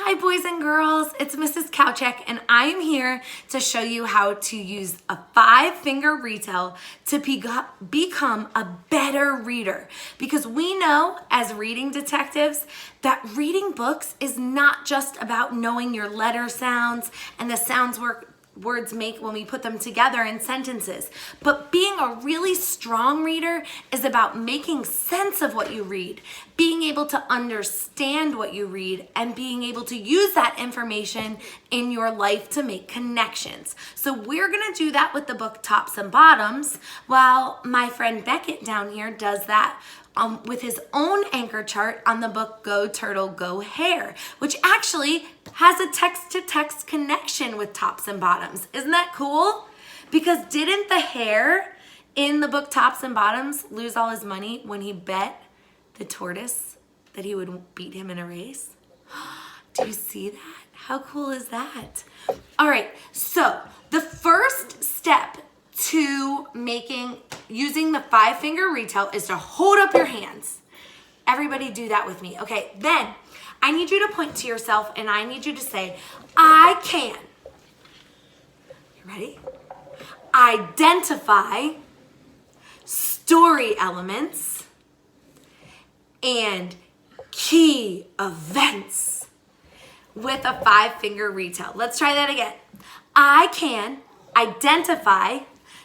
Hi boys and girls, it's Mrs. Kowcheck and I am here to show you how to use a 5-finger retell to become a better reader. Because we know as reading detectives that reading books is not just about knowing your letter sounds and the sounds words make when we put them together in sentences. But being a really strong reader is about making sense of what you read, being able to understand what you read, and being able to use that information in your life to make connections. So we're gonna do that with the book Tops and Bottoms, while my friend Beckett down here does that with his own anchor chart on the book Go Turtle Go Hare, which actually has a text-to-text connection with Tops and Bottoms. Isn't that cool? Because didn't the hare in the book Tops and Bottoms lose all his money when he bet the tortoise that he would beat him in a race? Do you see that? How cool is that? All right, so the first step to using the 5-finger retell is to hold up your hands. Everybody do that with me. Okay, then I need you to point to yourself and I need you to say, I can. You ready? Identify story elements and key events with a 5-finger retell. Let's try that again. I can identify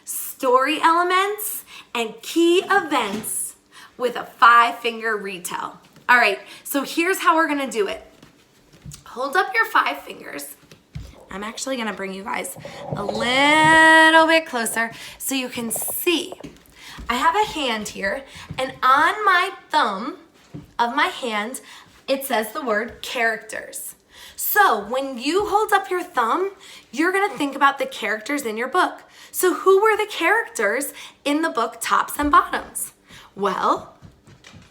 story elements and key events with a 5-finger retell. All right, so here's how we're gonna do it. Hold up your 5 fingers. I'm actually gonna bring you guys a little bit closer so you can see. I have a hand here, and on my thumb of my hand, it says the word characters. So when you hold up your thumb, you're gonna think about the characters in your book. So who were the characters in the book Tops and Bottoms? Well,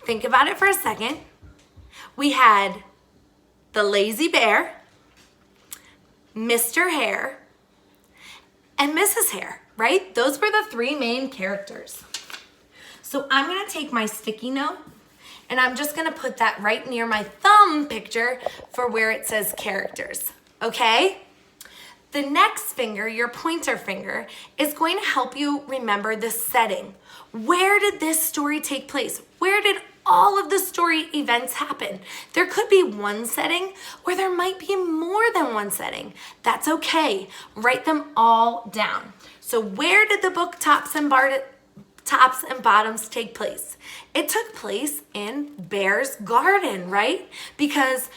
think about it for a second. We had the lazy bear, Mr. Hare, and Mrs. Hare, right? Those were the 3 main characters. So I'm gonna take my sticky note and I'm just gonna put that right near my thumb picture for where it says characters, okay? The next finger, your pointer finger, is going to help you remember the setting. Where did this story take place? Where did all of the story events happen? There could be one setting, or there might be more than one setting. That's okay. Write them all down. So where did the book Tops and Bottoms take place? It took place in Bear's garden, right? Because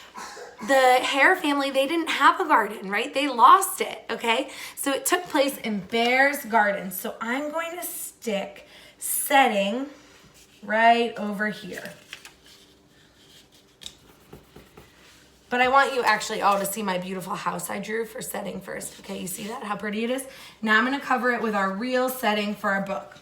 the Hare family, they didn't have a garden, right? They lost it, okay? So it took place in Bear's garden. So I'm going to stick setting right over here. But I want you actually all to see my beautiful house I drew for setting first. Okay, you see that, how pretty it is? Now I'm gonna cover it with our real setting for our book.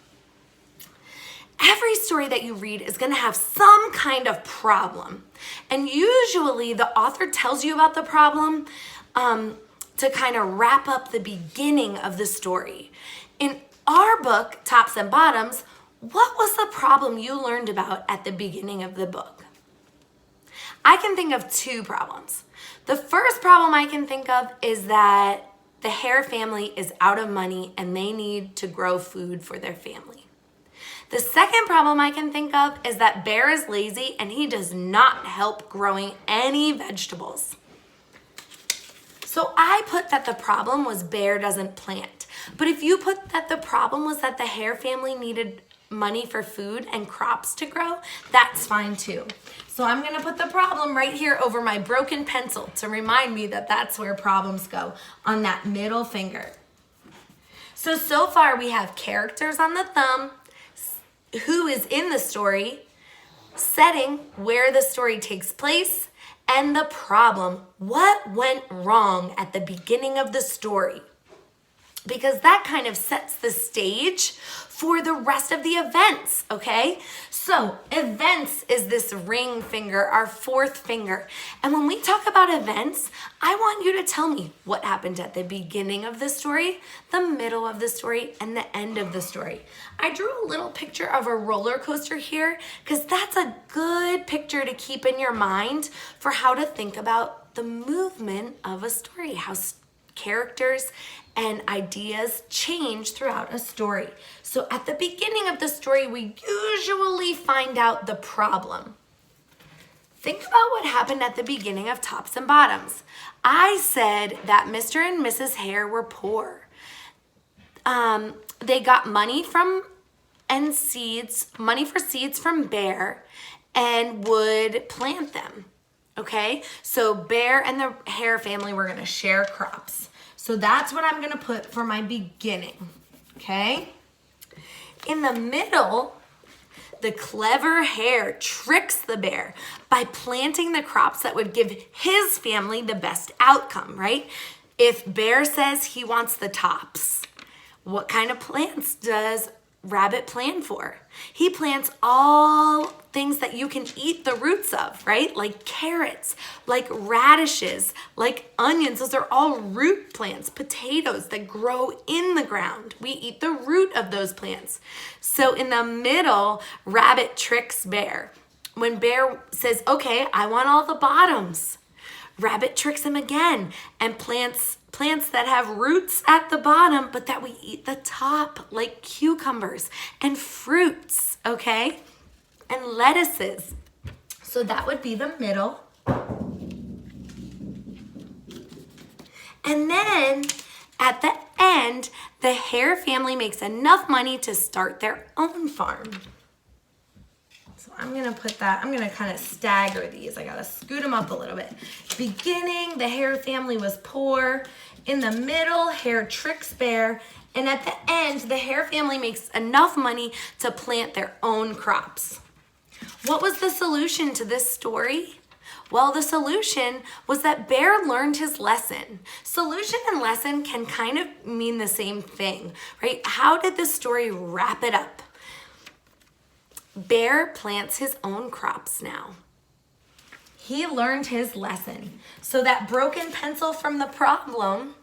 Every story that you read is going to have some kind of problem. And usually the author tells you about the problem to kind of wrap up the beginning of the story. In our book, Tops and Bottoms, what was the problem you learned about at the beginning of the book? I can think of 2 problems. The first problem I can think of is that the Hare family is out of money and they need to grow food for their family. The second problem I can think of is that Bear is lazy and he does not help growing any vegetables. So I put that the problem was Bear doesn't plant. But if you put that the problem was that the Hare family needed money for food and crops to grow, that's fine too. So I'm gonna put the problem right here over my broken pencil to remind me that that's where problems go, on that middle finger. So far we have characters on the thumb, who is in the story, setting, where the story takes place, and the problem, what went wrong at the beginning of the story. because that kind of sets the stage for the rest of the events, okay? So events is this ring finger, our fourth finger. And when we talk about events, I want you to tell me what happened at the beginning of the story, the middle of the story, and the end of the story. I drew a little picture of a roller coaster here because that's a good picture to keep in your mind for how to think about the movement of a story, how characters and ideas change throughout a story. So at the beginning of the story, we usually find out the problem. Think about what happened at the beginning of Tops and Bottoms. I said that Mr. and Mrs. Hare were poor. They got money for seeds from Bear and would plant them. Okay, so Bear and the Hare family were gonna share crops. So that's what I'm gonna put for my beginning, okay? In the middle, the clever Hare tricks the Bear by planting the crops that would give his family the best outcome, right? If Bear says he wants the tops, what kind of plants does Rabbit plan for? He plants all things that you can eat the roots of, right? Like carrots, like radishes, like onions. Those are all root plants. Potatoes that grow in the ground. We eat the root of those plants. So in the middle, Rabbit tricks Bear. When Bear says, okay, I want all the bottoms, Rabbit tricks him again and plants that have roots at the bottom, but that we eat the top, like cucumbers and fruits, okay? And lettuces. So that would be the middle. And then at the end, the Hare family makes enough money to start their own farm. So I'm gonna kind of stagger these. I gotta scoot them up a little bit. Beginning, the Hare family was poor. In the middle, Hare tricks Bear. And at the end, the Hare family makes enough money to plant their own crops. What was the solution to this story? Well, the solution was that Bear learned his lesson. Solution and lesson can kind of mean the same thing, right? How did the story wrap it up? Bear plants his own crops now. He learned his lesson. So that broken pencil from the problem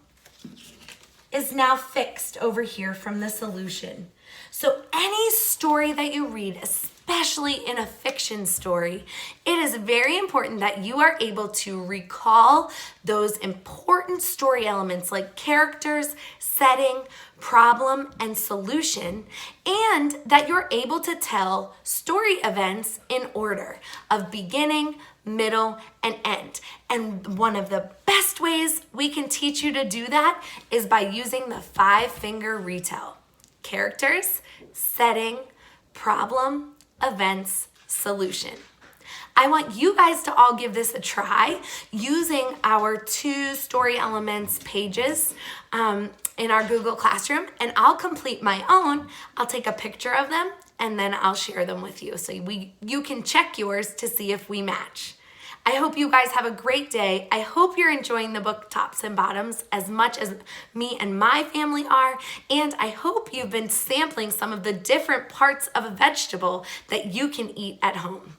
is now fixed over here from the solution. So any story that you read, especially in a fiction story, it is very important that you are able to recall those important story elements like characters, setting, problem, and solution, and that you're able to tell story events in order of beginning, middle, and end. And one of the best ways we can teach you to do that is by using the 5-finger retell. Characters, setting, problem, events, solution. I want you guys to all give this a try using our 2 story elements pages in our Google Classroom, and I'll complete my own. I'll take a picture of them and then I'll share them with you so you can check yours to see if we match. I hope you guys have a great day. I hope you're enjoying the book Tops and Bottoms as much as me and my family are, and I hope you've been sampling some of the different parts of a vegetable that you can eat at home.